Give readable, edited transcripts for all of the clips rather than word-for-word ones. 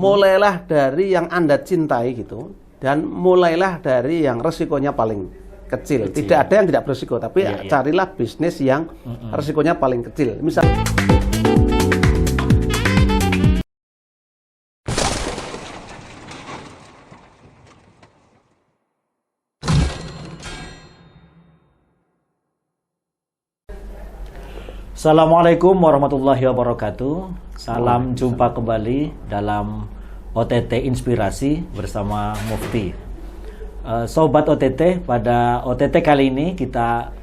mulailah dari yang Anda cintai gitu, dan mulailah dari yang resikonya paling kecil. Tidak ada yang tidak berisiko, tapi carilah bisnis yang resikonya paling kecil. Misal Assalamualaikum warahmatullahi wabarakatuh. Salam jumpa kembali dalam OTT Inspirasi bersama Mufti. Sobat OTT, pada OTT kali ini kita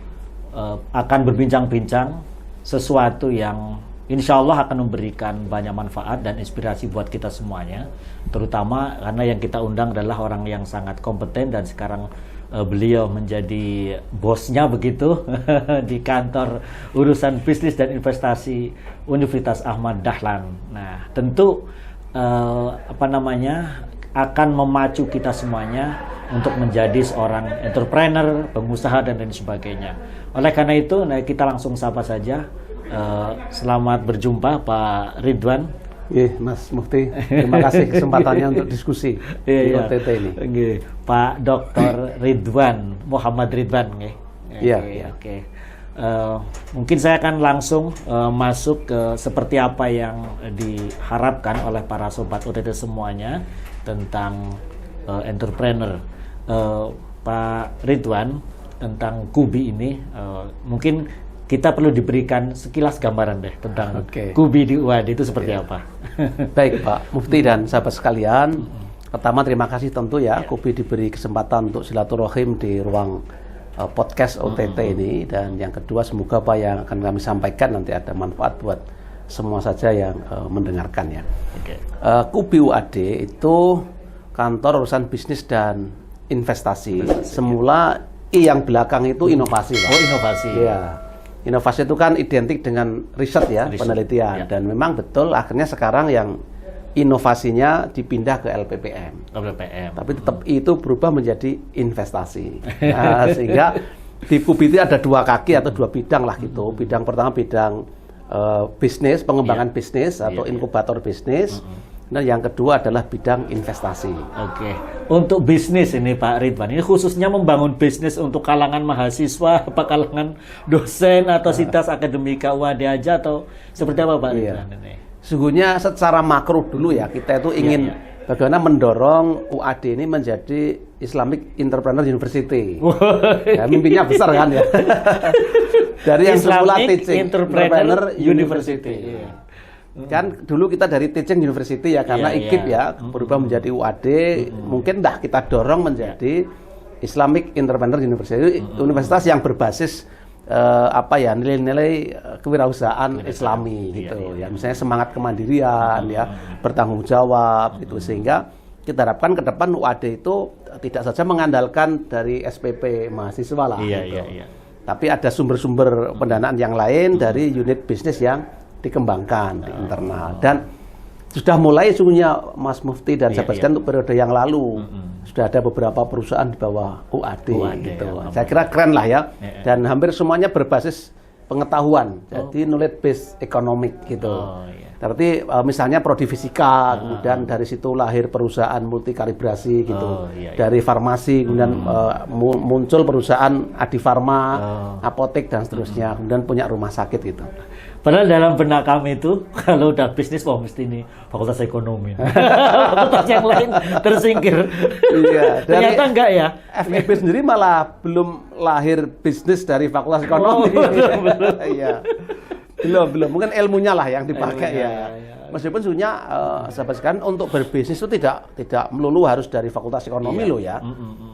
akan berbincang-bincang sesuatu yang insya Allah akan memberikan banyak manfaat dan inspirasi buat kita semuanya. Terutama karena yang kita undang adalah orang yang sangat kompeten dan sekarang beliau menjadi bosnya begitu di kantor urusan bisnis dan investasi Universitas Ahmad Dahlan. Nah, tentu akan memacu kita semuanya untuk menjadi seorang entrepreneur, pengusaha dan lain sebagainya. Oleh karena itu, kita langsung sapa saja. Selamat berjumpa Pak Ridwan. Mas Mufti, terima kasih kesempatannya untuk diskusi di OTT ini. Pak Dr. Ridwan, Muhammad Ridwan. Oke. Mungkin saya akan langsung masuk ke seperti apa yang diharapkan oleh para sobat OTT semuanya tentang entrepreneur. Pak Ridwan, tentang Kubi ini, mungkin kita perlu diberikan sekilas gambaran deh tentang Kubi di UAD itu seperti apa. Baik Pak Mufti dan sahabat sekalian, pertama terima kasih tentu ya Kubi diberi kesempatan untuk silaturahim di ruang podcast OTT ini, dan yang kedua semoga apa yang akan kami sampaikan nanti ada manfaat buat semua saja yang mendengarkan ya. Kubi UAD itu kantor urusan bisnis dan investasi. Semula yang belakang itu inovasi Pak. Inovasi. Iya. Inovasi itu kan identik dengan riset ya, penelitian. Dan memang betul akhirnya sekarang yang inovasinya dipindah ke LPPM. Tapi tetap itu berubah menjadi investasi. Nah, sehingga di Kubi itu ada dua kaki atau dua bidang lah gitu. Bidang pertama bidang bisnis, pengembangan bisnis atau inkubator bisnis. Nah, yang kedua adalah bidang investasi. Untuk bisnis ini Pak Ridwan, ini khususnya membangun bisnis untuk kalangan mahasiswa, apa kalangan dosen atau sitas akademika UAD aja atau seperti apa Pak Ridwan ini? Sesungguhnya secara makro dulu ya, kita itu ingin bagaimana mendorong UAD ini menjadi Islamic Entrepreneur University. Ya, mimpinya besar kan ya. Dari yang semula Teaching Entrepreneur University. Kan dulu kita dari Teaching University ya, karena IKIP ya berubah menjadi UAD, mungkin kita dorong menjadi Islamic Entrepreneur University, universitas yang berbasis nilai-nilai kewirausahaan Islami gitu ya, misalnya semangat kemandirian ya, bertanggung jawab gitu, sehingga kita harapkan ke depan UAD itu tidak saja mengandalkan dari SPP mahasiswa lah tapi ada sumber-sumber pendanaan yang lain dari unit bisnis yang dikembangkan di internal. Dan sudah mulai sungguhnya Mas Mufti dan sahabat sekalian untuk periode yang lalu sudah ada beberapa perusahaan di bawah UAD gitu. Saya kira keren lah ya. Dan hampir semuanya berbasis pengetahuan. Jadi knowledge based economic gitu. Berarti misalnya prodi fisika, kemudian dari situ lahir perusahaan multikalibrasi gitu. Dari farmasi, kemudian muncul perusahaan Adifarma, apotek dan seterusnya. Kemudian punya rumah sakit gitu. Padahal dalam benak kami itu, kalau udah bisnis, mesti ini fakultas ekonomi. Fakultas yang lain tersingkir. Ternyata enggak ya. FEB sendiri malah belum lahir bisnis dari fakultas ekonomi. Belum. Mungkin ilmunya lah yang dipakai ya. Meskipun sebenarnya sahabat sekalian untuk berbisnis itu tidak melulu harus dari fakultas ekonomi loh ya.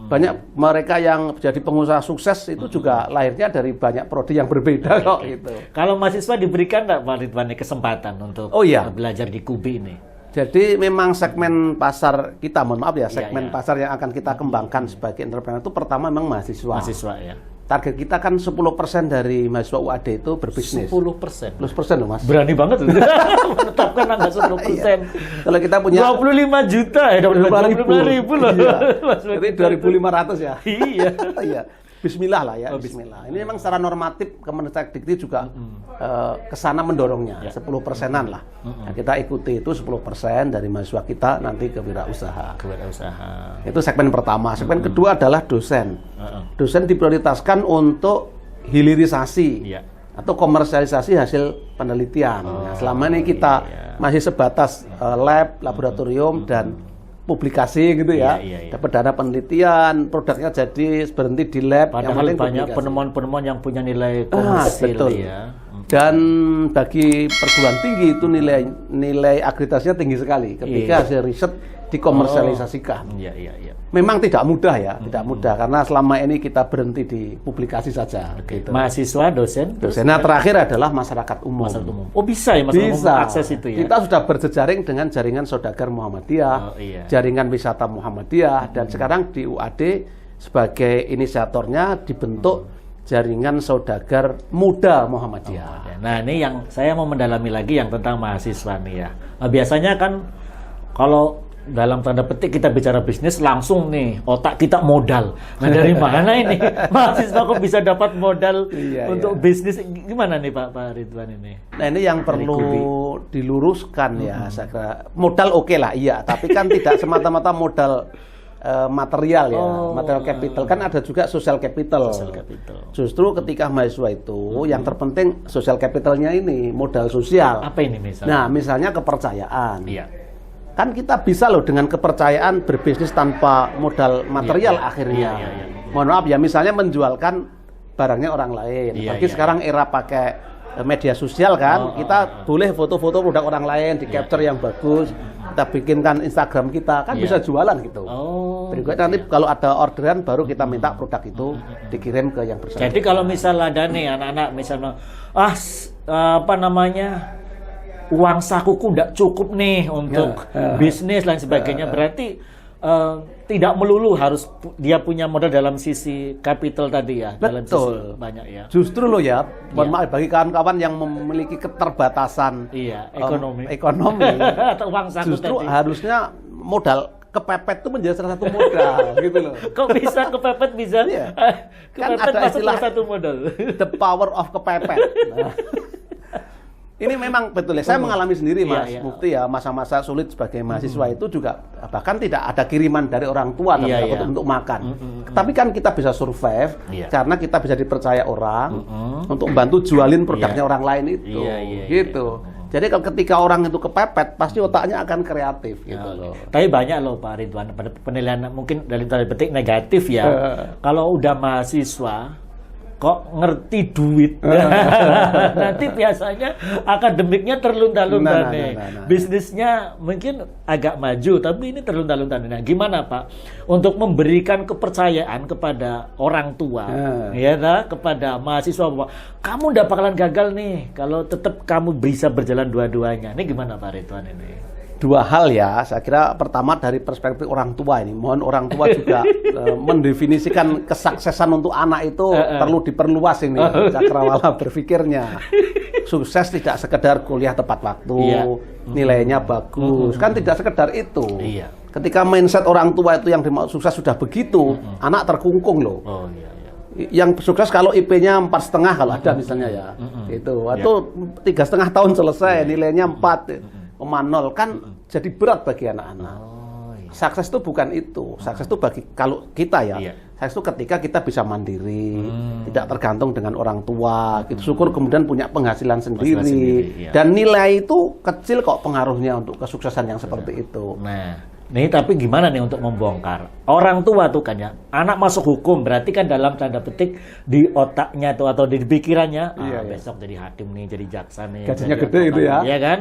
Banyak mereka yang jadi pengusaha sukses itu juga lahirnya dari banyak prodi yang berbeda kok gitu. Kalau mahasiswa diberikan nggak Pak Ridwan kesempatan untuk belajar di Kubi ini? Jadi memang segmen pasar kita, mohon maaf ya, segmen pasar yang akan kita kembangkan sebagai entrepreneur itu pertama memang mahasiswa. Mahasiswa ya. Target kita kan 10% dari mahasiswa UAD itu berbisnis. 10%? 10% loh Mas. Berani banget menetapkan angka 10%. Kalau kita punya 25 juta ya, 25 ribu loh. Jadi 2.500 ya. Iya. Bismillah lah ya, Bismillah. Ini memang secara normatif Kemendikbud juga ke sana mendorongnya, 10%-an lah. Nah, kita ikuti itu 10% dari mahasiswa kita nanti ke wirausaha. Itu segmen pertama. Segmen kedua adalah dosen. Dosen diprioritaskan untuk hilirisasi atau komersialisasi hasil penelitian. Nah, selama ini kita masih sebatas lab, laboratorium, dan publikasi gitu ya. Dapat dana penelitian, produknya jadi berhenti di lab. Padahal yang banyak penemuan-penemuan yang punya nilai komersil. Betul. Ya. Dan bagi perguruan tinggi itu nilai akreditasinya tinggi sekali ketika hasil riset dikomersialisasikan. Memang tidak mudah ya, tidak mudah karena selama ini kita berhenti di publikasi saja. Gitu. Mahasiswa, dosen. Nah, terakhir adalah masyarakat umum. Oh bisa ya masyarakat umum akses itu ya. Kita sudah berjejaring dengan jaringan Saudagar Muhammadiyah, jaringan wisata Muhammadiyah, dan sekarang di UAD sebagai inisiatornya dibentuk jaringan Saudagar Muda Muhammadiyah. Nah ini yang saya mau mendalami lagi yang tentang mahasiswa nih ya. Nah, biasanya kan kalau dalam tanda petik kita bicara bisnis langsung nih otak kita modal. Nah dari mana ini mahasiswa kok bisa dapat modal untuk bisnis? Gimana nih Pak Ridwan ini? Nah ini yang perlu diluruskan ya. Saya kira modal oke lah iya, tapi kan tidak semata-mata modal material ya, material capital, kan ada juga social capital. Justru ketika mahasiswa itu yang terpenting social capitalnya ini modal sosial. Apa ini misalnya? Nah misalnya kepercayaan. Kan kita bisa loh dengan kepercayaan berbisnis tanpa modal material akhirnya. Mohon maaf ya, misalnya menjualkan barangnya orang lain. Bagi sekarang era pakai media sosial kan, kita boleh foto-foto produk orang lain, di capture yang bagus, kita bikinkan Instagram kita, kan bisa jualan gitu. Berikutnya nanti kalau ada orderan baru kita minta produk itu dikirim ke yang bersangkutan. Jadi kalau misal ada nih anak-anak misalnya, uang sakuku tidak cukup nih untuk bisnis dan sebagainya, berarti tidak melulu harus dia punya modal dalam sisi capital tadi ya. Betul. Dalam sisi banyak ya. Justru loh ya, maaf bagi kawan-kawan yang memiliki keterbatasan ekonomi atau uang saku justru tadi. Harusnya modal kepepet itu menjadi salah satu modal gitu loh. Kok bisa kepepet bisa? Kepepet kan ada istilah satu modal. The power of kepepet. Nah. Ini memang betul ya, saya mengalami sendiri Mas Mufti ya, masa-masa sulit sebagai mahasiswa itu juga bahkan tidak ada kiriman dari orang tua untuk makan. Tapi kan kita bisa survive karena kita bisa dipercaya orang untuk membantu jualin produknya orang lain itu. Gitu. Jadi kalau ketika orang itu kepepet, pasti otaknya akan kreatif gitu loh. Tapi banyak loh Pak Ridwan, pada penilaian mungkin dari tanda petik negatif ya. Kalau udah mahasiswa kok ngerti duit. Nanti biasanya akademiknya terlunta-lunta nih. Bisnisnya mungkin agak maju, tapi ini terlunta-lunta. Nah, gimana Pak untuk memberikan kepercayaan kepada orang tua, kepada mahasiswa bahwa kamu udah bakalan gagal nih kalau tetap kamu bisa berjalan dua-duanya. Ini gimana Pak Ridwan ini? Dua hal ya, saya kira pertama dari perspektif orang tua ini, mohon orang tua juga mendefinisikan kesuksesan untuk anak itu perlu diperluas ini cakrawala berpikirnya. Sukses tidak sekedar kuliah tepat waktu, nilainya bagus, kan tidak sekedar itu. Ketika mindset orang tua itu yang dimaksud sukses sudah begitu, anak terkungkung loh. Yang sukses kalau IP-nya 4,5 kalau ada misalnya ya, itu atau 3,5 tahun selesai, nilainya 4,0 kan jadi berat bagi anak-anak. Sukses itu bukan itu. Sukses itu bagi kalau kita ya, sukses itu ketika kita bisa mandiri, tidak tergantung dengan orang tua. Gitu. Syukur kemudian punya penghasilan sendiri. Dan nilai itu kecil kok pengaruhnya untuk kesuksesan yang seperti itu. Nah, nih tapi gimana nih untuk membongkar? Orang tua tuh kan ya, anak masuk hukum berarti kan dalam tanda petik di otaknya tuh atau di pikirannya, besok jadi hakim nih, jadi jaksa nih. Gajinya gede itu ya. Iya kan?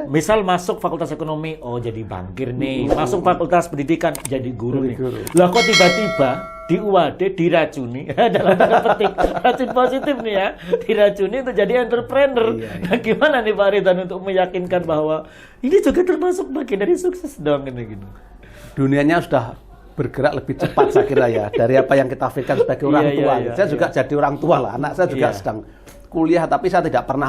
Misal masuk fakultas ekonomi, jadi bankir nih. Masuk fakultas pendidikan, jadi guru nih. Lah kok tiba-tiba di UAD diracuni dalam tanda petik racun positif nih ya, diracuni untuk jadi entrepreneur. Nah gimana nih Pak Ridwan untuk meyakinkan bahwa ini juga termasuk bagian dari sukses dong gitu. Dunianya sudah bergerak lebih cepat saya kira ya dari apa yang kita pikirkan sebagai orang tua. Saya juga jadi orang tua lah, anak saya juga sedang kuliah tapi saya tidak pernah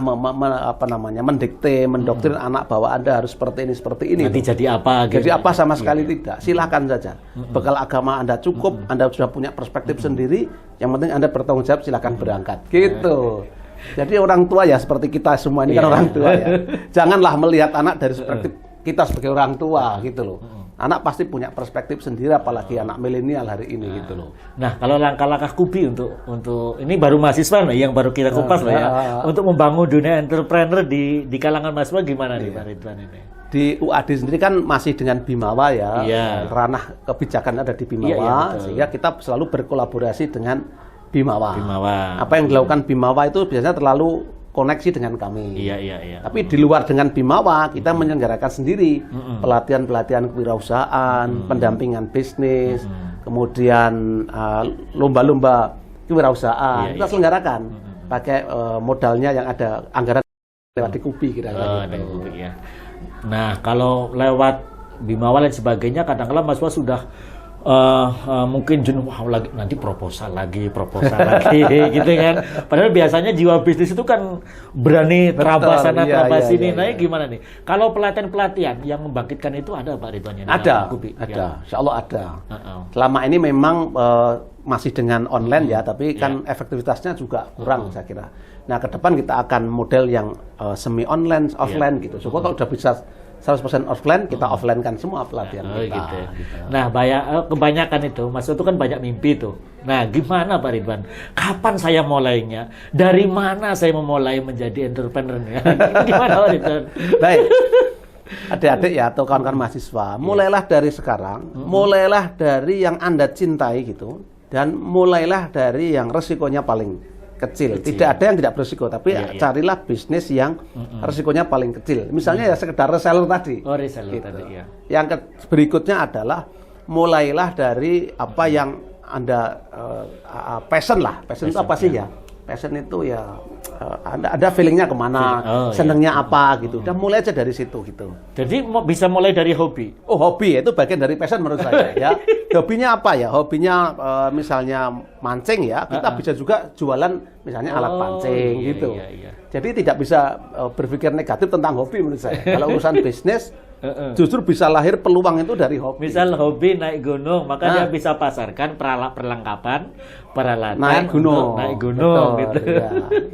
mendikte, mendoktrin anak bahwa Anda harus seperti ini. Nanti jadi apa? Jadi apa sama sekali tidak. Silakan saja. Bekal agama Anda cukup, Anda sudah punya perspektif sendiri, yang penting Anda bertanggung jawab, silakan berangkat. Gitu. Jadi orang tua ya seperti kita semua ini kan orang tua ya. Janganlah melihat anak dari perspektif kita sebagai orang tua gitu loh. Anak pasti punya perspektif sendiri, apalagi anak milenial hari ini gitu loh. Nah, kalau langkah-langkah Kubi untuk ini baru mahasiswa nih yang baru kita kupas loh ya, untuk membangun dunia entrepreneur di kalangan mahasiswa gimana nih Pak Ridwan ini? Di UAD sendiri kan masih dengan Bimawa ya, ranah kebijakan ada di Bimawa, sehingga kita selalu berkolaborasi dengan Bimawa. Apa yang dilakukan Bimawa itu biasanya terlalu koneksi dengan kami. Iya. Tapi di luar dengan Bimawa, kita menyelenggarakan sendiri pelatihan-pelatihan kewirausahaan, pendampingan bisnis, kemudian lomba-lomba kewirausahaan. Kita selenggarakan pakai modalnya yang ada anggaran lewat di Kubi kira-kira. Nah, kalau lewat Bimawa dan sebagainya, kadang-kadang mahasiswa sudah mungkin jenuh, lagi nanti proposal lagi gitu kan. Padahal biasanya jiwa bisnis itu kan berani terabas sana terabas sini. Nah, gimana nih? Kalau pelatihan yang membangkitkan itu ada Pak Ridwan? Ada. Insya Allah ada. Selama ini memang masih dengan online ya, tapi kan efektivitasnya juga kurang saya kira. Nah, ke depan kita akan model yang semi online, offline gitu. Kalau udah bisa 100% offline, kita offline kan semua pelatihan kita. Gitu. Nah, kebanyakan itu, Mas itu kan banyak mimpi tuh. Nah, gimana Pak Ridwan? Kapan saya mulainya? Dari mana saya memulai menjadi entrepreneur? Gimana Pak Ridwan? Baik. Adik-adik ya, atau kawan-kawan mahasiswa, mulailah dari sekarang, mulailah dari yang Anda cintai gitu, dan mulailah dari yang resikonya paling kecil. Tidak ada yang tidak berisiko, tapi carilah bisnis yang risikonya paling kecil. Misalnya ya sekedar reseller tadi. Reseller tadi ya. Yang berikutnya adalah mulailah dari apa yang Anda passion lah. Passion itu apa sih ya? Passion itu ya ada feelingnya kemana, senengnya apa gitu. Dan mulai aja dari situ gitu. Jadi bisa mulai dari hobi. Oh, hobi itu bagian dari passion menurut saya ya. Hobinya apa ya? Hobinya misalnya mancing ya. Kita bisa juga jualan misalnya alat pancing gitu. Jadi tidak bisa berpikir negatif tentang hobi menurut saya. Kalau urusan bisnis justru bisa lahir peluang itu dari hobi. Misal hobi naik gunung, maka dia bisa pasarkan perlengkapan, peralatan naik gunung. Betul, gitu.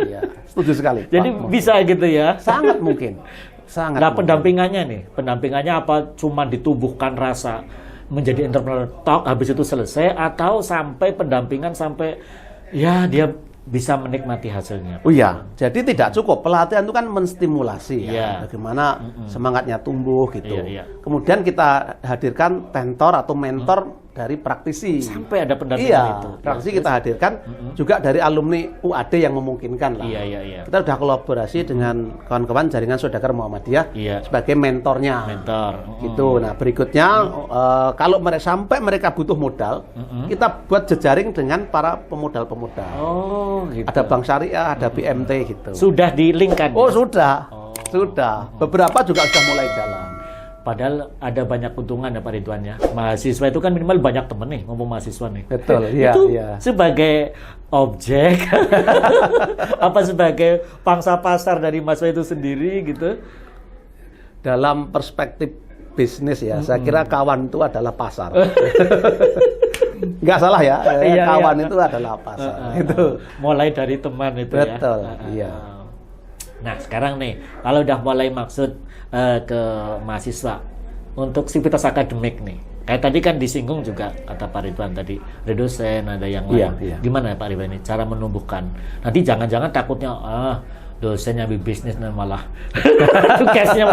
Iya. Setuju sekali. Jadi bisa gitu ya? Sangat mungkin. Nah, pendampingannya apa? Cuma ditumbuhkan rasa menjadi entrepreneur talk, habis itu selesai, atau sampai pendampingan sampai ya dia bisa menikmati hasilnya. Oh iya, jadi tidak cukup. Pelatihan itu kan menstimulasi ya, bagaimana semangatnya tumbuh gitu. Kemudian kita hadirkan mentor dari praktisi. Sampai ada pendampingan itu. Praktisi kita hadirkan juga dari alumni UAD yang memungkinkan lah. Kita sudah kolaborasi dengan kawan-kawan jaringan Saudagar Muhammadiyah sebagai mentornya. Gitu. Nah, berikutnya kalau sampai mereka butuh modal, kita buat jejaring dengan para pemodal-pemodal. Gitu. Ada Bank Syariah, ada BMT gitu. Sudah di-link-kan? Oh, sudah. Sudah. Beberapa juga sudah mulai jalan. Padahal ada banyak keuntungan ya Pak Ridwan ya. Mahasiswa itu kan minimal banyak temen nih, ngomong mahasiswa nih. Betul, iya. Itu sebagai objek, apa sebagai pangsa pasar dari mahasiswa itu sendiri gitu? Dalam perspektif bisnis ya, saya kira kawan itu adalah pasar. Nggak salah ya, kawan itu adalah pasar. Itu mulai dari teman itu. Betul, iya. Nah, sekarang nih, kalau udah mulai maksud ke mahasiswa untuk sivitas akademik nih, kayak tadi kan disinggung juga kata Pak Ridwan tadi, ada dosen, ada yang lain. Gimana ya Pak Ridwan ini cara menumbuhkan? Nanti jangan-jangan takutnya dosen yang bisnis malah tugasnya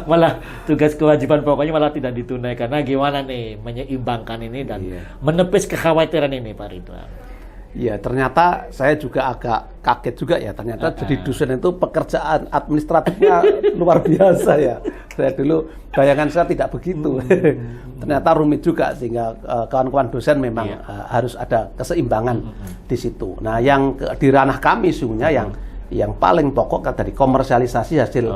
malah tugas kewajiban pokoknya malah tidak ditunaikan. Nah, gimana nih menyeimbangkan ini dan menepis kekhawatiran ini Pak Ridwan? Ya, ternyata saya juga agak kaget juga ya. Ternyata jadi dosen itu pekerjaan administratifnya luar biasa ya. Saya dulu bayangan saya tidak begitu. Ternyata rumit juga, sehingga kawan-kawan dosen memang harus ada keseimbangan di situ. Nah, yang di ranah kami sesungguhnya yang paling pokok dari komersialisasi hasil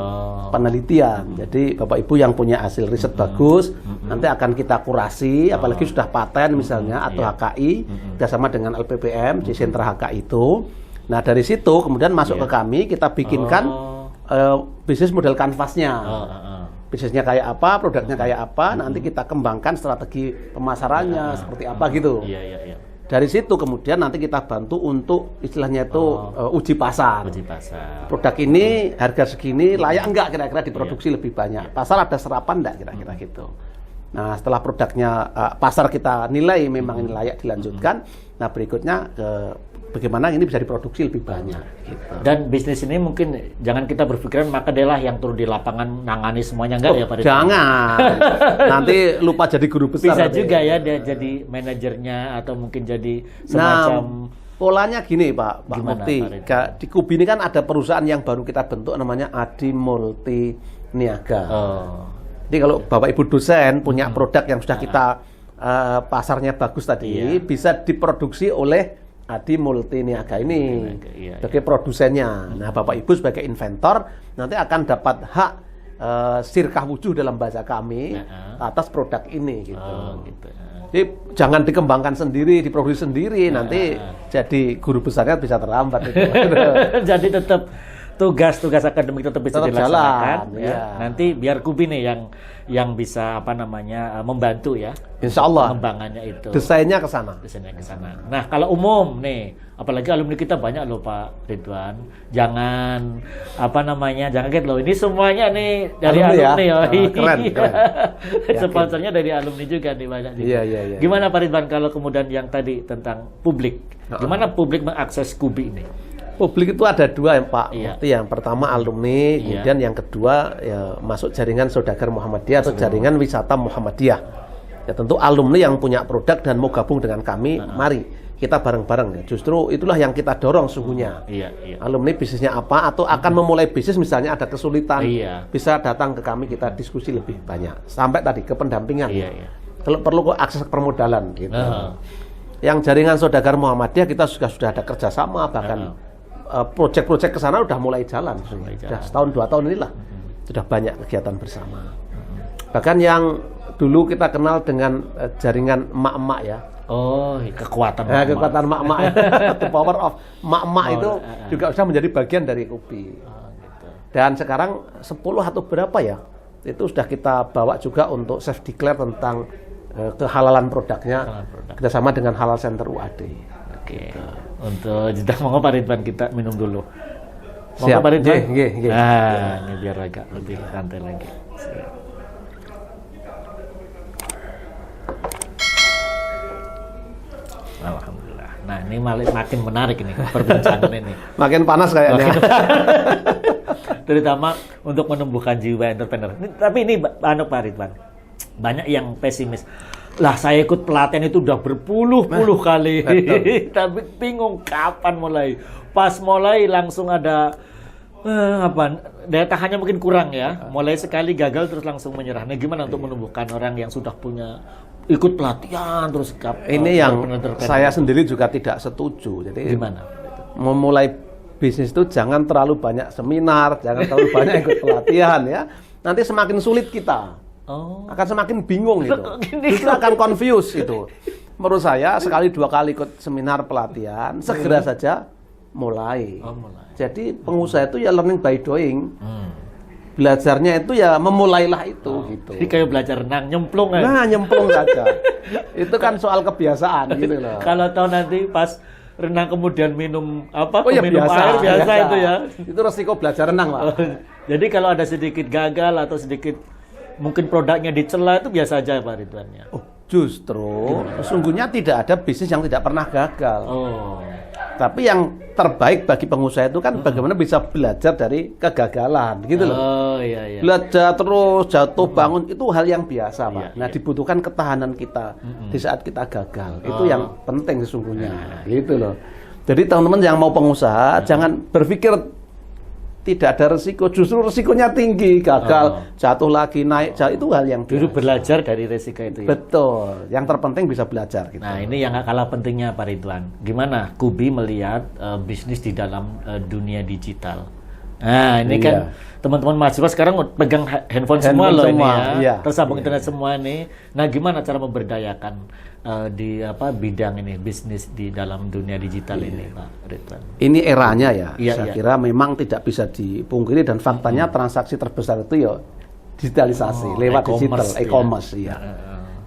penelitian. Jadi Bapak Ibu yang punya hasil riset bagus, nanti akan kita kurasi, apalagi sudah paten misalnya atau HKI, bersama dengan LPPM di sentra HKI itu. Nah dari situ kemudian masuk Iya. ke kami, kita bikinkan bisnis model kanvasnya. Bisnisnya kayak apa, produknya kayak apa, nanti kita kembangkan strategi pemasarannya seperti apa gitu. Iya, iya, iya. Dari situ kemudian nanti kita bantu untuk istilahnya itu uji pasar. Uji pasar. Produk ini harga segini layak enggak kira-kira diproduksi lebih banyak. Pasar ada serapan enggak kira-kira gitu. Nah setelah produknya pasar kita nilai memang ini layak dilanjutkan. Nah berikutnya bagaimana ini bisa diproduksi lebih banyak. Gitu. Dan bisnis ini mungkin jangan kita berpikiran maka dia lah yang turun di lapangan nangani semuanya, enggak ya Pak Ridwan? Jangan. Nanti lupa jadi guru besar. Bisa nanti. juga ya dia jadi manajernya atau mungkin jadi Nah, semacam polanya gini Pak Gimana, Mufti. Pak Ridwan? Di Kubi ini kan ada perusahaan yang baru kita bentuk namanya Adi Multi Niaga. Jadi kalau Bapak Ibu dosen punya produk yang sudah kita pasarnya bagus tadi, bisa diproduksi oleh Adi Multi Niaga ini sebagai produsennya. Nah, Bapak Ibu sebagai inventor nanti akan dapat hak sirkah wujuh dalam bahasa kami atas produk ini gitu. Jadi jangan dikembangkan sendiri, diproduksi sendiri, nanti jadi guru besarnya bisa terlambat itu. Jadi tetap tugas-tugas akademik tetap bisa Tetap dilaksanakan jalan, ya. iya. Nanti biar Kubi nih yang bisa membantu ya. Insya Allah. Pengembangannya itu. Desainnya ke sana. Desainnya ke sana. Nah, kalau umum nih, apalagi alumni kita banyak loh Pak Ridwan. Jangan jangan kaget loh. Ini semuanya nih dari alumni ya. Keren. Sponsornya dari alumni juga nih banyak juga. Iya. Gimana Pak Ridwan kalau kemudian yang tadi tentang publik? Gimana publik mengakses Kubi ini? Publik itu ada dua ya Pak Mufti. Yang pertama alumni, kemudian yang kedua ya masuk jaringan Saudagar Muhammadiyah atau jaringan wisata Muhammadiyah. Ya tentu alumni yang punya produk dan mau gabung dengan kami, mari kita bareng-bareng ya. Justru itulah yang kita dorong sungguhnya. Alumni bisnisnya apa atau akan memulai bisnis misalnya ada kesulitan, bisa datang ke kami, kita diskusi lebih banyak. Sampai tadi ke pendampingan. Kalau perlu akses permodalan gitu. Yang jaringan Saudagar Muhammadiyah kita sudah ada kerjasama, bahkan proyek-proyek ke sana udah mulai jalan. Sudah setahun 2 tahun inilah sudah banyak kegiatan bersama. Bahkan yang dulu kita kenal dengan jaringan emak-emak ya. Oh, kekuatan emak-emak. Kekuatan emak-emak. The power of emak-emak itu juga sudah menjadi bagian dari Kubi. Gitu. Dan sekarang 10 atau berapa ya? Itu sudah kita bawa juga untuk self declare tentang kehalalan produknya kerjasama dengan Halal Center UAD. Oke. Untuk jeda monggo Pak Ridwan kita minum dulu. Siap. Pak Ridwan. Nggih. Nah, ini biar agak lebih santai lagi. Siap. Alhamdulillah. Nah, ini makin menarik ini perbincangan ini. Makin panas kayaknya. Terutama untuk menumbuhkan jiwa entrepreneur. Tapi ini Pak Ridwan. Banyak yang pesimis. Lah saya ikut pelatihan itu udah berpuluh-puluh kali. Tapi bingung kapan mulai. Pas mulai langsung ada daya tahannya mungkin kurang ya. Mulai sekali gagal terus langsung menyerah. Nah, gimana untuk menumbuhkan orang yang sudah punya ikut pelatihan terus ini yang saya sendiri juga tidak setuju. Jadi gimana? Memulai bisnis itu jangan terlalu banyak seminar, jangan terlalu banyak ikut pelatihan ya. Nanti semakin sulit kita. Akan semakin bingung itu. Justru akan confuse itu. Menurut saya sekali 2 kali ikut seminar pelatihan, segera saja mulai. Jadi pengusaha itu ya learning by doing. Belajarnya itu ya memulailah itu gitu. Jadi kayak belajar renang, nyemplung aja. Nah, nyemplung saja. Itu kan soal kebiasaan gitu loh. Kalau tahu nanti pas renang kemudian minum ya minum biasa, air biasa itu ya. Itu resiko belajar renang, Pak. Jadi kalau ada sedikit gagal atau sedikit mungkin produknya dicela itu biasa aja Pak Ridwannya. Justru sesungguhnya tidak ada bisnis yang tidak pernah gagal. Tapi yang terbaik bagi pengusaha itu kan bagaimana bisa belajar dari kegagalan gitu loh. Iya. Belajar terus jatuh bangun itu hal yang biasa, Pak. Nah, dibutuhkan ketahanan kita di saat kita gagal. Itu yang penting sesungguhnya. Gitu loh. Jadi teman-teman yang mau pengusaha jangan berpikir tidak ada resiko, justru resikonya tinggi, gagal, jatuh lagi, naik, itu hal yang dulu belajar dari resiko itu ya. Betul, yang terpenting bisa belajar gitu. Nah, ini yang gak kalah pentingnya Pak Ridwan. Gimana Kubi melihat bisnis di dalam dunia digital? Nah, ini kan teman-teman mahasiswa sekarang pegang handphone semua loh ini ya. Iya. Tersambung internet semua nih. Nah, gimana cara memberdayakan di bidang ini bisnis di dalam dunia digital ini, Pak Ridwan? Ini eranya ya. Iya, Saya iya. kira memang tidak bisa dipungkiri dan faktanya transaksi terbesar itu ya digitalisasi lewat digital, e-commerce ya.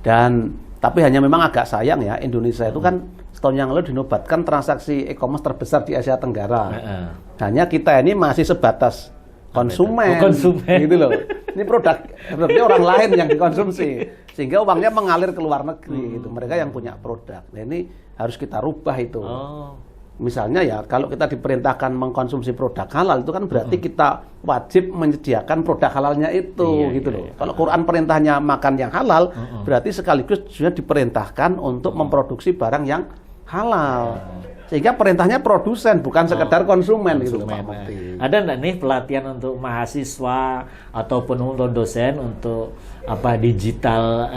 Dan tapi hanya memang agak sayang ya, Indonesia itu kan setahun yang lalu dinobatkan transaksi e-commerce terbesar di Asia Tenggara. Hanya kita ini masih sebatas konsumen, gitu loh. Ini produknya orang lain yang dikonsumsi, sehingga uangnya mengalir ke luar negeri. Gitu. Mereka yang punya produk. Nah, ini harus kita rubah itu. Misalnya ya, kalau kita diperintahkan mengkonsumsi produk halal itu kan berarti kita wajib menyediakan produk halalnya itu, gitu loh. Kalau Quran perintahnya makan yang halal, berarti sekaligus sudah diperintahkan untuk memproduksi barang yang halal. Sehingga perintahnya produsen, bukan sekedar konsumen gitu, Pak Mufti. Ada nggak nih pelatihan untuk mahasiswa ataupun untuk dosen untuk digital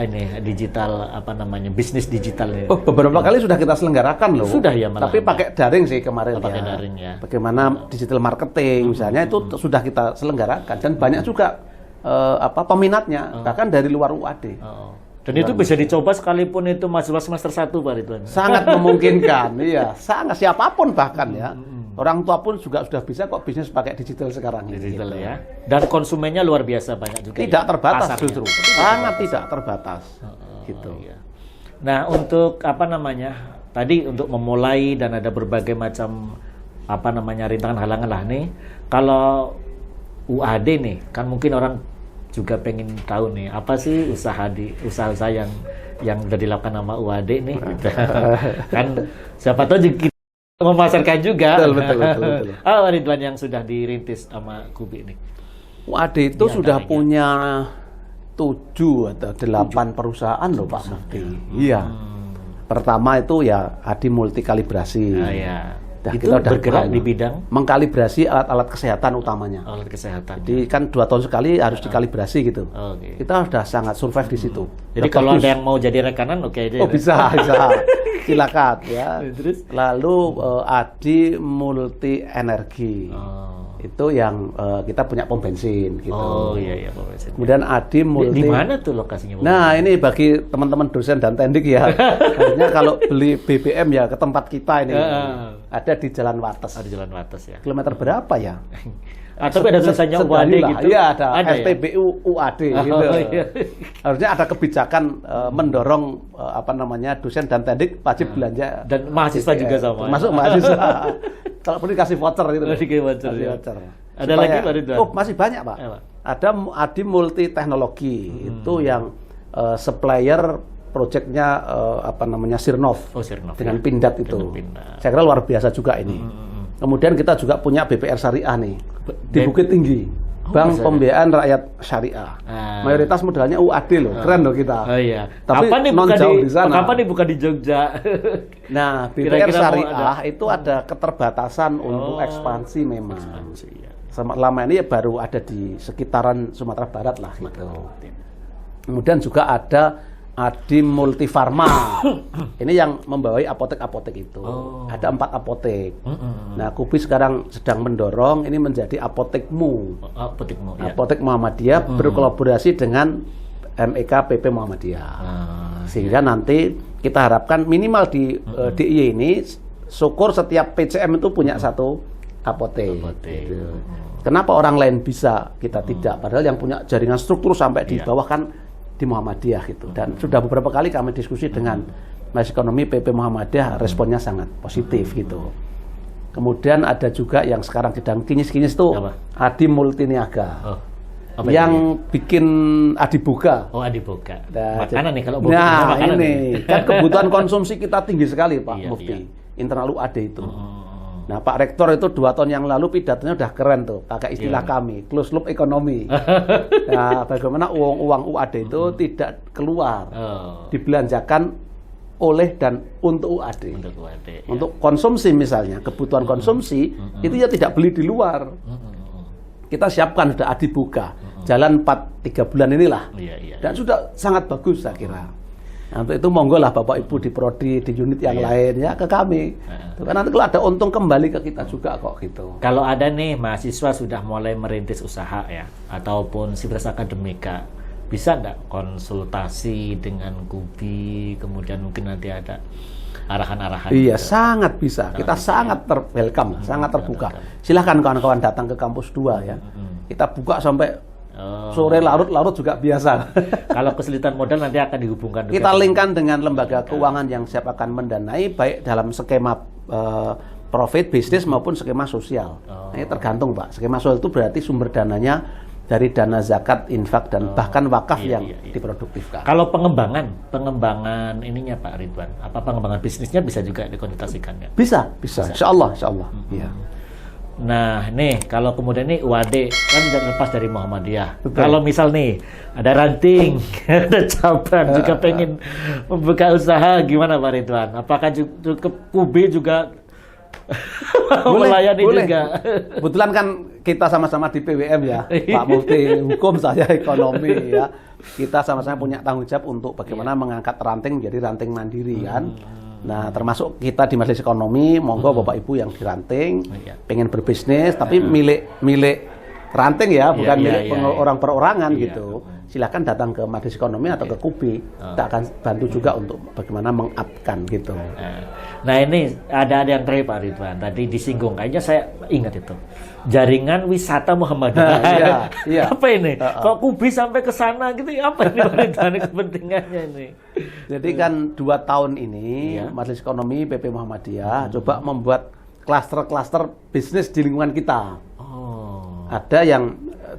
bisnis digital ini? Oh, beberapa kali sudah kita selenggarakan loh. Sudah ya malah. Tapi pakai daring sih kemarin pakai daring ya. Bagaimana digital marketing misalnya itu sudah kita selenggarakan dan banyak juga peminatnya bahkan dari luar UAD. Dan itu bisa dicoba sekalipun itu mahasiswa semester 1, Pak Ridwan. Sangat memungkinkan, iya. Sangat siapapun bahkan ya. Orang tua pun juga sudah bisa kok bisnis pakai digital sekarang ini. Digital ya. Dan konsumennya luar biasa banyak juga. Tidak terbatas pasarnya. justru. Sangat tidak terbatas. Gitu. Iya. Nah, untuk tadi untuk memulai dan ada berbagai macam rintangan halangan lah nih. Kalau UAD nih, kan mungkin orang juga pengen tahu nih apa sih usaha yang udah dilakukan sama UAD nih gitu. Kan siapa tahu juga memasarkan juga. Betul. Ridwan yang sudah dirintis sama Kubi nih. UAD itu sudah punya 7 atau 8 perusahaan loh Pak Mufti. Iya. Pertama itu ya Adi Multikalibrasi. Iya. Itu kita bergerak di bidang mengkalibrasi alat-alat kesehatan utamanya. Alat kesehatan. Jadi kan 2 tahun sekali harus dikalibrasi gitu. Kita sudah sangat survive di situ. Jadi kalau ada yang mau jadi rekanan oke aja. Oh bisa. Silakan ya. Terus? Lalu Adi Multi Energi. Itu yang kita punya pom bensin gitu. Oh iya pom bensin. Kemudian Adi Multi. Di mana tuh lokasinya? Nah, ini bagi teman-teman dosen dan tendik ya. Artinya kalau beli BBM ya ke tempat kita ini. Ada di Jalan Wates. Ada Jalan Wates ya. Kilometer berapa ya? Tapi ada tulisannya UAD gitu. Iya, ada STBU UAD gitu. Iya. Harusnya ada kebijakan mendorong dosen dan tendik wajib belanja dan mahasiswa juga sama. Masuk mahasiswa. Kalau perlu dikasih voucher gitu. Dikasih voucher. Ada supaya, lagi Pak Ridwan? Oh, masih banyak, Pak. Ada Adi Multi Teknologi. Itu yang supplier proyeknya Sirnov. Oh, Sirnov. Dengan Pindad itu. Saya kira luar biasa juga ini. Kemudian kita juga punya BPR Syariah nih di Bukit Tinggi. Bank Pembiayaan Rakyat Syariah. Mayoritas modalnya UAD loh. Keren loh kita. Oh iya. Tapi non jauh di sana. Kapan dibuka di Jogja? Nah, BPR Syariah itu ada keterbatasan untuk ekspansi memang. Selama ini ya baru ada di sekitaran Sumatera Barat lah gitu. Kemudian juga ada Adi Multifarma. Ini yang membawai apotek-apotek itu. Ada 4 apotek. Nah, Kubi sekarang sedang mendorong ini menjadi apotekmu. Apotek Muhammadiyah berkolaborasi dengan MEK PP Muhammadiyah. Sehingga nanti kita harapkan minimal di DIY ini syukur setiap PCM itu punya 1 apotek. Gitu. Kenapa orang lain bisa, kita tidak? Padahal yang punya jaringan struktur sampai di bawah kan di Muhammadiyah gitu. Dan sudah beberapa kali kami diskusi dengan Mas Ekonomi PP Muhammadiyah, responnya sangat positif gitu. Kemudian ada juga yang sekarang sedang kinyis-kinyis tuh Adi Multiniaga. Yang bikin Adiboga. Oh, Adiboga. Makanan nih kalau makanan ini kan kebutuhan konsumsi kita tinggi sekali Pak Mufti. Internal UAD itu. Nah, Pak Rektor itu 2 tahun yang lalu pidatonya udah keren tuh, pakai istilah kami, closed loop ekonomi. Nah, bagaimana uang UAD itu tidak keluar, dibelanjakan oleh dan untuk UAD. Untuk konsumsi misalnya, kebutuhan konsumsi itu ya tidak beli di luar. Kita siapkan sudah Adiboga, jalan 3 bulan inilah, dan sudah sangat bagus saya kira. Nah, untuk itu monggo lah Bapak Ibu di prodi, di unit yang lain ya ke kami. Karena nanti kalau ada untung kembali ke kita juga kok gitu. Kalau ada nih mahasiswa sudah mulai merintis usaha ya, ataupun Sivitas Akademika, bisa nggak konsultasi dengan Kubi, kemudian mungkin nanti ada arahan-arahan? Iya, sangat bisa. Kita sangat welcome, sangat terbuka. Silahkan kawan-kawan datang ke kampus 2 ya. Kita buka sampai sore larut juga biasa. Kalau kesulitan modal nanti akan dihubungkan. Kita linkkan dengan lembaga keuangan yang siap akan mendanai, baik dalam skema profit bisnis maupun skema sosial. Ini tergantung Pak. Skema sosial itu berarti sumber dananya dari dana zakat, infak, dan bahkan wakaf yang diproduktifkan. Kalau pengembangan ininya Pak Ridwan, apa pengembangan bisnisnya bisa juga dikonsultasikan ya? Bisa. Insya Allah. Iya. Nah, nih kalau kemudian nih UAD kan tidak lepas dari Muhammadiyah. Kalau misal nih ada ranting, ada cabang juga pengen membuka usaha, gimana Pak Ridwan? Apakah juga Kubi juga melayani juga? Kebetulan kan kita sama-sama di PWM ya, Pak Mufti hukum, saya ekonomi ya. Kita sama-sama punya tanggung jawab untuk bagaimana mengangkat ranting menjadi ranting mandiri kan. Nah, termasuk kita di Majelis Ekonomi, monggo Bapak Ibu yang di ranting, pengen berbisnis, tapi milik ranting ya, bukan milik orang perorangan gitu. Silakan datang ke Majelis Ekonomi atau ke Kubi. Kita akan bantu juga untuk bagaimana meng-up-kan gitu. Nah, ini ada yang terakhir Pak Ridwan, tadi disinggung, kayaknya saya ingat itu. Jaringan wisata Muhammadiyah. Apa ini? Kok Kubi sampai ke sana gitu? Apa ini Pak Ridwan kepentingannya ini? Jadi kan 2 tahun ini Majelis Ekonomi PP Muhammadiyah coba membuat klaster-klaster bisnis di lingkungan kita. Ada yang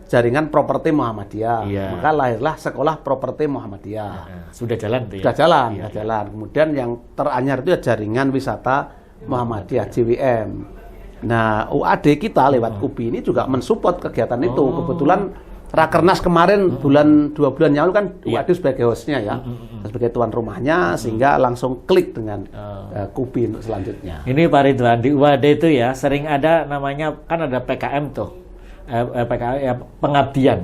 jaringan properti Muhammadiyah, maka lahirlah sekolah properti Muhammadiyah. Sudah jalan tuh ya? Sudah jalan. Kemudian yang teranyar itu jaringan wisata Muhammadiyah JWM. Nah, UAD kita lewat Kubi ini juga mensupport kegiatan itu. Kebetulan Rakernas kemarin 2 bulan yang lalu kan UAD sebagai hostnya ya, sebagai tuan rumahnya, sehingga langsung klik dengan Kubi untuk selanjutnya. Ini Pak Ridwan, di UAD itu ya sering ada namanya, kan ada PKM tuh. Pengabdian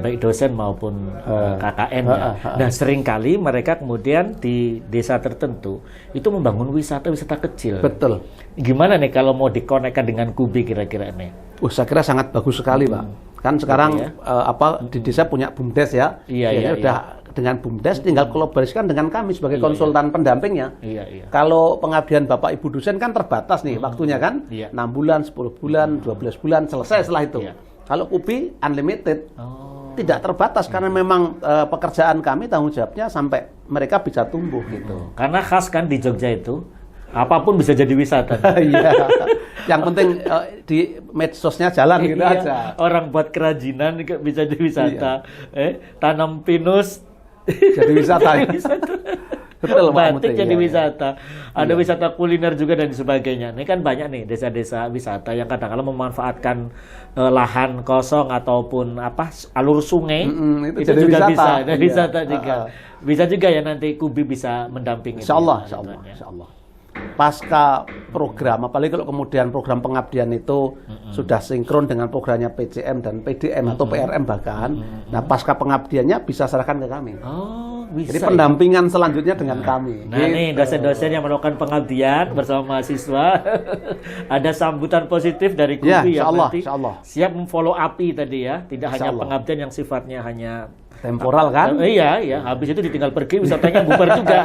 baik dosen maupun KKN ya. Nah, seringkali mereka kemudian di desa tertentu itu membangun wisata kecil. Betul. Gimana nih kalau mau dikonekkan dengan Kubi kira-kira nih? Saya kira sangat bagus sekali Pak. Kan sekarang di desa punya BUMDes ya. Udah dengan BUMDes tinggal kolaborasikan dengan kami sebagai konsultan pendampingnya. Kalau pengabdian Bapak Ibu dosen kan terbatas nih waktunya kan. 6 bulan, 10 bulan, 12 bulan selesai setelah itu. Kalau Kubi unlimited. Tidak terbatas karena memang pekerjaan kami tanggung jawabnya sampai mereka bisa tumbuh gitu. Karena khas kan di Jogja itu apapun bisa jadi wisata. Iya. Yang penting di medsosnya jalan gitu aja. Orang buat kerajinan bisa jadi wisata. Tanam pinus jadi wisata. Betul, batik jadi wisata. Ada wisata kuliner juga dan sebagainya. Ini kan banyak nih desa-desa wisata yang kadang-kadang memanfaatkan lahan kosong ataupun alur sungai. Itu juga wisata. Bisa. Wisata juga. Bisa juga ya nanti Kubi bisa mendampingi. Insya Allah. Pasca program, apalagi kalau kemudian program pengabdian itu sudah sinkron dengan programnya PCM dan PDM atau PRM bahkan, nah pasca pengabdiannya bisa serahkan ke kami. Bisa. Jadi pendampingan selanjutnya dengan kami. Nah gitu. Nih dosen-dosen yang melakukan pengabdian bersama mahasiswa, ada sambutan positif dari Kubi yang nanti siap memfollow up tadi ya, tidak hanya pengabdian yang sifatnya hanya temporal kan? Iya. Habis itu ditinggal pergi, wisatanya bubar juga.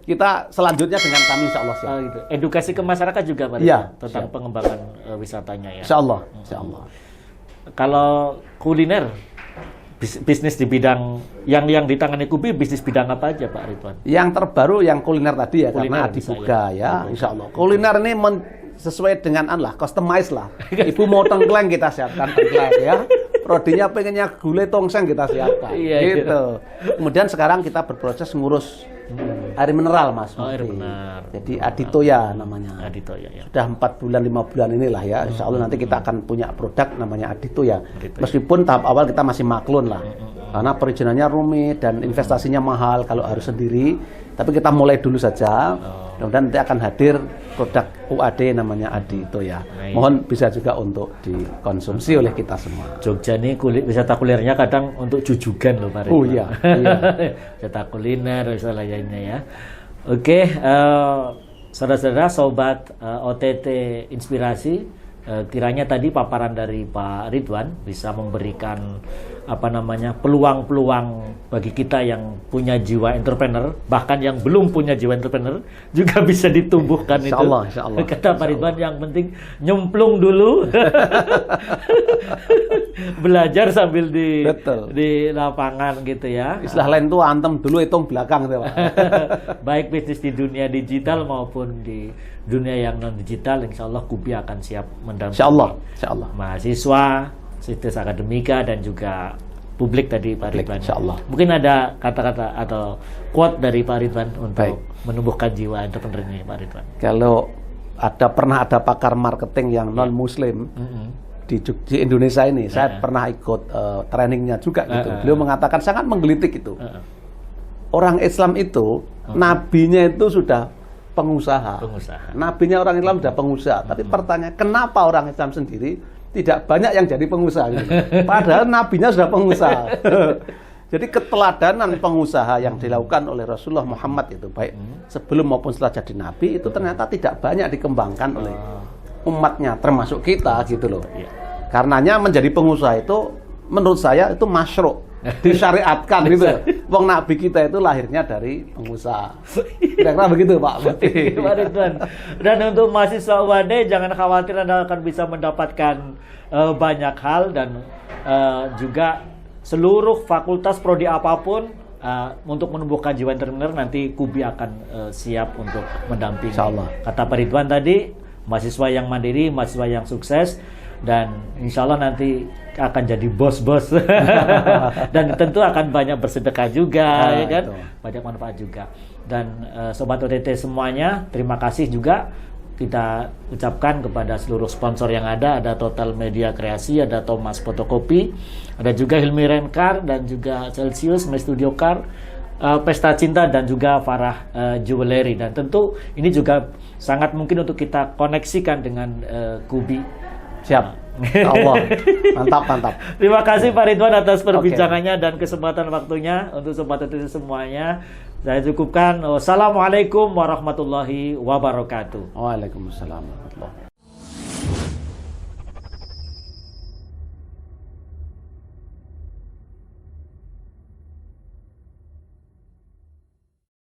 Kita selanjutnya dengan kami insya Allah. Gitu. Edukasi ke masyarakat juga Pak tentang pengembangan wisatanya ya. Insya Allah. Kalau kuliner, bisnis di bidang yang ditangani Kubi, bisnis bidang apa aja Pak Ridwan? Yang terbaru yang kuliner tadi ya, karena Adibuga ya, insya Allah. Kuliner ini sesuai dengan customize lah. Ibu mau tengkleng kita siapkan tengkleng ya. Prodinya pengennya gulai tongseng kita siapkan. Gitu. Kemudian sekarang kita berproses ngurus air mineral Mas. Air mineral. Jadi Aditoya namanya. Aditoya ya. Sudah 4 bulan 5 bulan inilah ya. Insya Allah nanti kita akan punya produk namanya Aditoya. Meskipun tahap awal kita masih maklun lah. Karena perizinannya rumit dan investasinya mahal kalau harus sendiri. Tapi kita mulai dulu saja. Kemudian nanti akan hadir produk UAD namanya Adi itu ya. Baik. Mohon bisa juga untuk dikonsumsi oleh kita semua. Jogja ini wisata kulinernya kadang untuk jujugan loh Pak Ridwan. Oh iya, iya. Wisata kuliner, wisata lainnya ya. Oke, saudara-saudara, sobat OTT Inspirasi, kiranya tadi paparan dari Pak Ridwan bisa memberikan peluang-peluang bagi kita yang punya jiwa entrepreneur, bahkan yang belum punya jiwa entrepreneur juga bisa ditumbuhkan. Insya Allah, insya Allah. Kata Pak Ridwan, yang penting nyemplung dulu, belajar sambil di lapangan gitu ya. Istilah lain tuh antem dulu hitung belakang tuh, Pak. Baik bisnis di dunia digital maupun di dunia yang non digital, insya Allah Kubi akan siap mendampingi Insya Allah. mahasiswa, situs akademika dan juga publik tadi Pak Ridwan. Insya Allah. Mungkin ada kata-kata atau quote dari Pak Ridwan untuk Baik. menumbuhkan jiwa entrepreneur ini Pak Ridwan. Kalau pernah ada pakar marketing yang non Muslim di Indonesia ini, saya pernah ikut trainingnya juga gitu. Beliau mengatakan sangat menggelitik itu. Orang Islam itu nabinya itu sudah pengusaha. Nabinya orang Islam sudah pengusaha. Tapi pertanyaan, kenapa orang Islam sendiri tidak banyak yang jadi pengusaha? Gitu. Padahal nabinya sudah pengusaha. Jadi keteladanan pengusaha yang dilakukan oleh Rasulullah Muhammad itu, baik sebelum maupun setelah jadi nabi, itu ternyata tidak banyak dikembangkan oleh umatnya, termasuk kita gitu loh. Karenanya menjadi pengusaha itu menurut saya itu masyru', disyariatkan gitu. Wong nabi kita itu lahirnya dari pengusaha. Kira-kira begitu Pak. Pak Ridwan. Dan untuk mahasiswa UAD jangan khawatir, Anda akan bisa mendapatkan banyak hal, dan juga seluruh fakultas prodi apapun untuk menumbuhkan jiwa entrepreneur nanti Kubi akan siap untuk mendampingi. Insyaallah. Kata Pak Ridwan tadi, mahasiswa yang mandiri, mahasiswa yang sukses, dan insya Allah nanti akan jadi bos-bos dan tentu akan banyak bersedekah juga, ya kan? Banyak manfaat juga. Dan sobat OTT semuanya, terima kasih juga kita ucapkan kepada seluruh sponsor yang ada Total Media Kreasi, ada Thomas Fotokopi, ada juga Hilmi Rencar, dan juga Celsius, My Studio Car, Pesta Cinta, dan juga Farah Jewelry. Dan tentu ini juga sangat mungkin untuk kita koneksikan dengan Kubi. Siap. Allah. Mantap. Terima kasih Pak Ridwan atas perbincangannya dan kesempatan waktunya. Untuk sobat OTT semuanya, saya cukupkan. Wassalamualaikum warahmatullahi wabarakatuh. Waalaikumsalam warahmatullahi wabarakatuh.